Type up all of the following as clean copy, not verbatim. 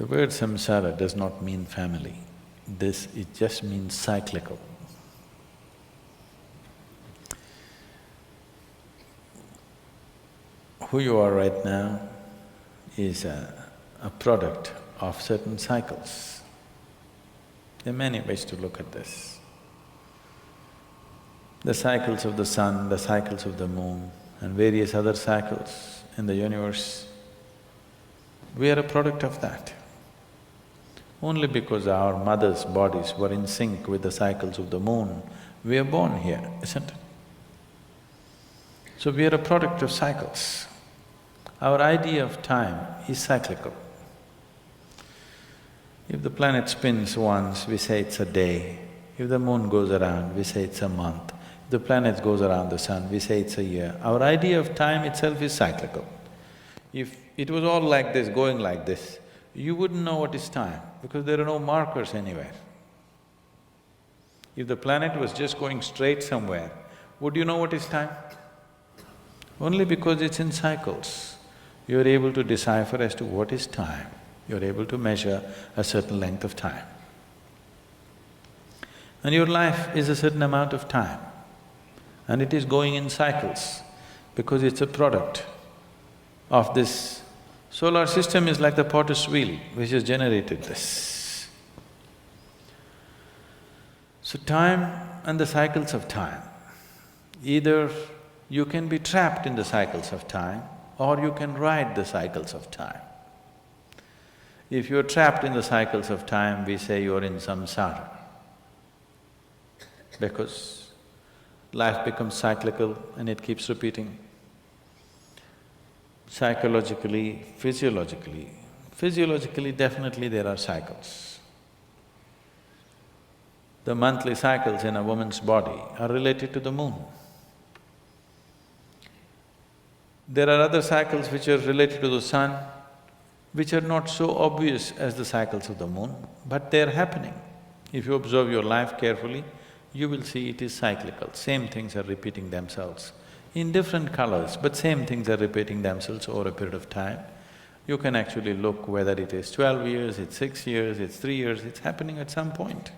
The word samsara does not mean family. It just means cyclical. Who you are right now is a product of certain cycles. There are many ways to look at this. The cycles of the sun, the cycles of the moon, and various other cycles in the universe, we are a product of that. Only because our mothers' bodies were in sync with the cycles of the moon, we are born here, isn't it? So we are a product of cycles. Our idea of time is cyclical. If the planet spins once, we say it's a day. If the moon goes around, we say it's a month. If the planet goes around the sun, we say it's a year. Our idea of time itself is cyclical. If it was all like this, going like this, you wouldn't know what is time because there are no markers anywhere. If the planet was just going straight somewhere, would you know what is time? Only because it's in cycles, you're able to decipher as to what is time. You're able to measure a certain length of time. And your life is a certain amount of time, and it is going in cycles because it's a product of this. Solar system is like the potter's wheel which has generated this. So time and the cycles of time, either you can be trapped in the cycles of time or you can ride the cycles of time. If you're trapped in the cycles of time, we say you're in samsara, because life becomes cyclical and it keeps repeating. Psychologically, physiologically definitely there are cycles. The monthly cycles in a woman's body are related to the moon. There are other cycles which are related to the sun, which are not so obvious as the cycles of the moon, but they're happening. If you observe your life carefully, you will see it is cyclical. Same things are repeating themselves in different colors, but same things are repeating themselves over a period of time. You can actually look whether it is 12 years, it's 6 years, it's 3 years, it's happening at some point.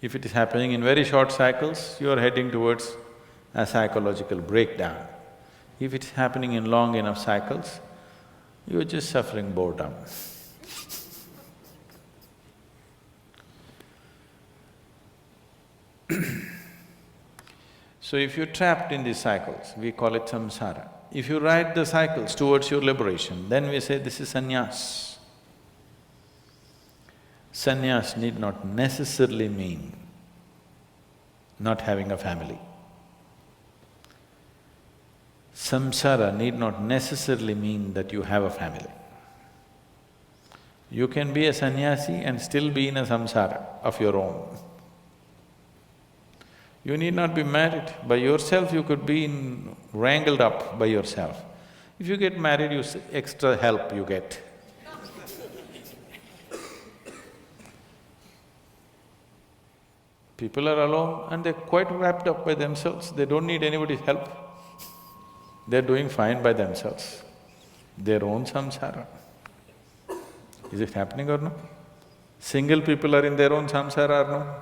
If it is happening in very short cycles, you are heading towards a psychological breakdown. If it's happening in long enough cycles, you're just suffering boredom. So if you're trapped in these cycles, we call it samsara. If you ride the cycles towards your liberation, then we say this is sanyas. Sanyas need not necessarily mean not having a family. Samsara need not necessarily mean that you have a family. You can be a sannyasi and still be in a samsara of your own. You need not be married. By yourself, you could be wrangled up by yourself. If you get married, extra help you get. People are alone and they're quite wrapped up by themselves, they don't need anybody's help. They're doing fine by themselves, their own samsara. Is it happening or no? Single people are in their own samsara or no?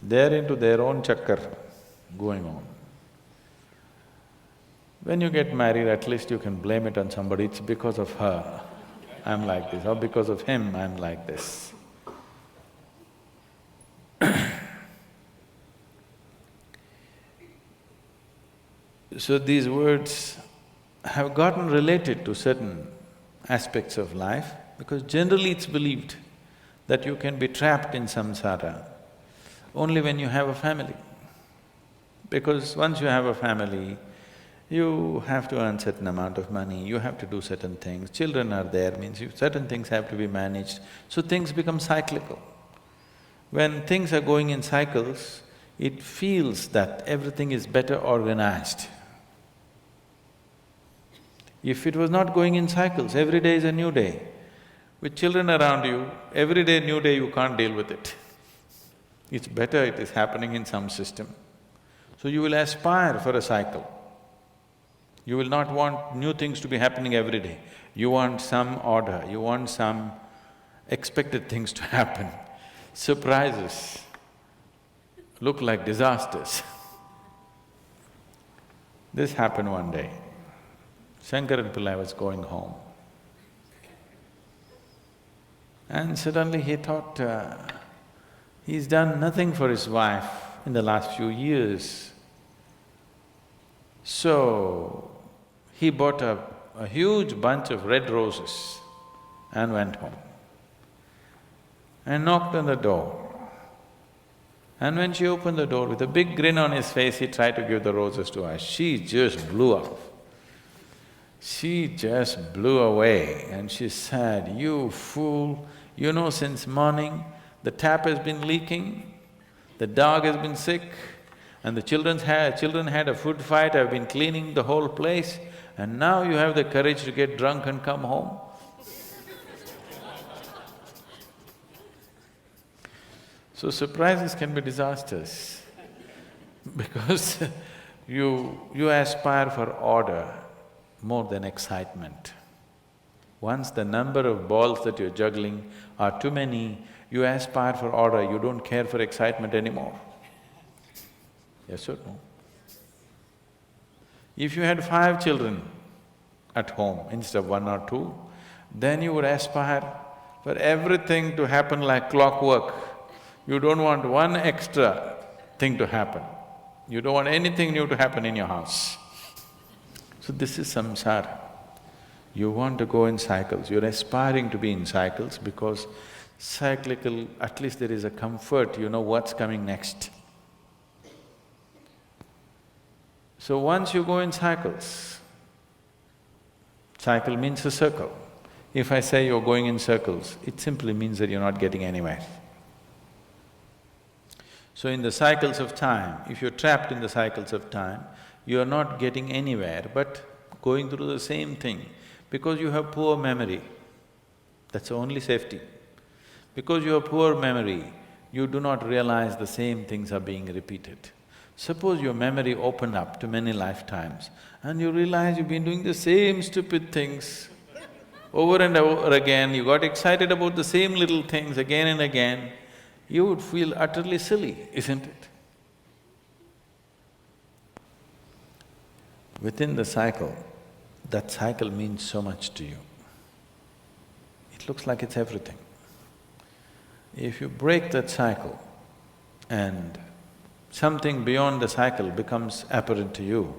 They're into their own chakkar going on. When you get married, at least you can blame it on somebody, it's because of her, I'm like this, or because of him, I'm like this. So these words have gotten related to certain aspects of life because generally it's believed that you can be trapped in samsara only when you have a family. Because once you have a family, you have to earn certain amount of money, you have to do certain things, children are there, means certain things have to be managed, so things become cyclical. When things are going in cycles, it feels that everything is better organized. If it was not going in cycles, every day is a new day. With children around you, every day new day, you can't deal with it. It's better it is happening in some system. So you will aspire for a cycle. You will not want new things to be happening every day. You want some order, you want some expected things to happen. Surprises look like disasters. This happened one day. Shankaran Pillai was going home. And suddenly he thought, he's done nothing for his wife in the last few years. So, he bought a huge bunch of red roses and went home and knocked on the door. And when she opened the door, with a big grin on his face, he tried to give the roses to her. She just blew up. She just blew away and she said, "You fool, you know since morning the tap has been leaking, the dog has been sick, and the children had a food fight, I've been cleaning the whole place, and now you have the courage to get drunk and come home?" So surprises can be disasters because you aspire for order more than excitement. Once the number of balls that you're juggling are too many, you aspire for order, you don't care for excitement anymore. Yes or no? If you had 5 children at home instead of 1 or 2, then you would aspire for everything to happen like clockwork. You don't want one extra thing to happen. You don't want anything new to happen in your house. So this is samsara. You want to go in cycles, you're aspiring to be in cycles because cyclical, at least there is a comfort, you know what's coming next. So once you go in cycles, cycle means a circle. If I say you're going in circles, it simply means that you're not getting anywhere. So in the cycles of time, if you're trapped in the cycles of time, you're not getting anywhere but going through the same thing because you have poor memory. That's the only safety. Because you have poor memory, you do not realize the same things are being repeated. Suppose your memory opened up to many lifetimes and you realize you've been doing the same stupid things over and over again, you got excited about the same little things again and again, you would feel utterly silly, isn't it? Within the cycle, that cycle means so much to you. It looks like it's everything. If you break that cycle and something beyond the cycle becomes apparent to you,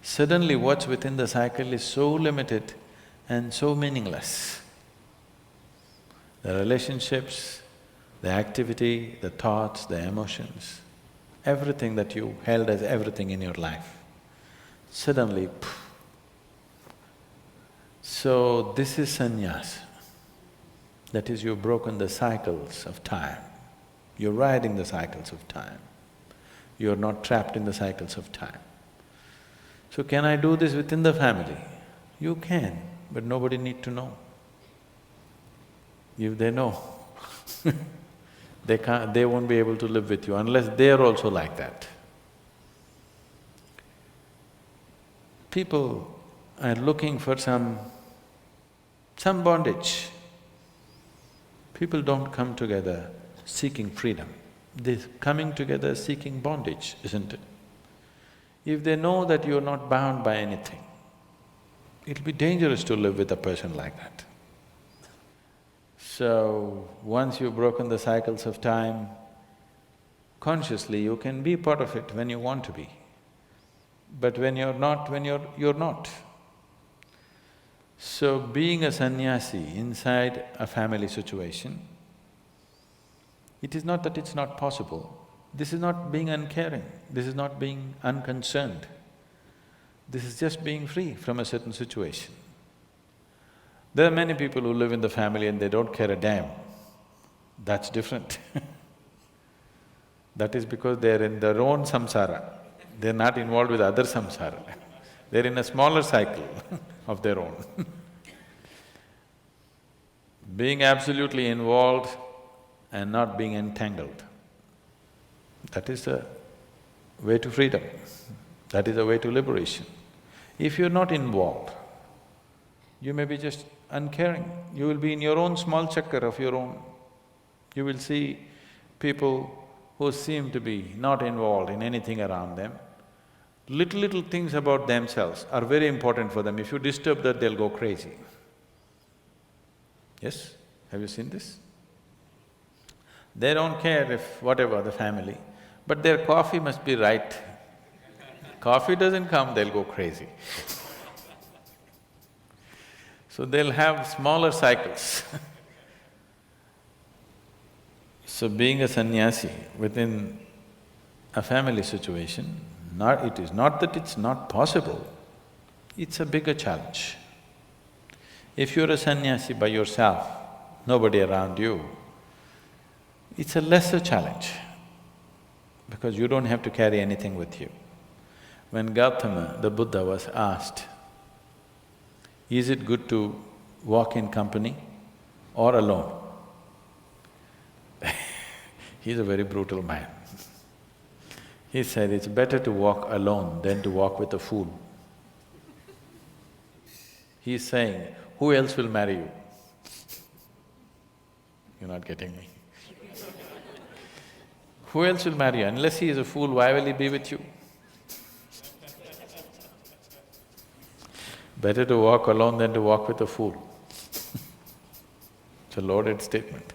suddenly what's within the cycle is so limited and so meaningless. The relationships, the activity, the thoughts, the emotions, everything that you held as everything in your life, suddenly, poof. So this is sannyas. That is, you've broken the cycles of time. You're riding the cycles of time. You're not trapped in the cycles of time. So can I do this within the family? You can, but nobody need to know. If they know, they won't be able to live with you unless they're also like that. People are looking for some bondage. People don't come together seeking freedom, they're coming together seeking bondage, isn't it? If they know that you're not bound by anything, it'll be dangerous to live with a person like that. So, once you've broken the cycles of time, consciously you can be part of it when you want to be. But when you're not, you're not. So being a sannyasi inside a family situation, it is not that it's not possible. This is not being uncaring, this is not being unconcerned. This is just being free from a certain situation. There are many people who live in the family and they don't care a damn. That's different. That is because they're in their own samsara, they're not involved with other samsara. They're in a smaller cycle of their own. Being absolutely involved and not being entangled, that is the way to freedom, that is the way to liberation. If you're not involved, you may be just uncaring. You will be in your own small chakkar of your own. You will see people who seem to be not involved in anything around them. Little things about themselves are very important for them. If you disturb that, they'll go crazy. Yes? Have you seen this? They don't care if whatever the family, but their coffee must be right. Coffee doesn't come, they'll go crazy. So they'll have smaller cycles. So being a sannyasi within a family situation, it is not that it's not possible, it's a bigger challenge. If you're a sannyasi by yourself, nobody around you, it's a lesser challenge because you don't have to carry anything with you. When Gautama, the Buddha, was asked, is it good to walk in company or alone? He's a very brutal man. He said, it's better to walk alone than to walk with a fool. He's saying, who else will marry you? You're not getting me. Who else will marry you? Unless he is a fool, why will he be with you? Better to walk alone than to walk with a fool. It's a loaded statement.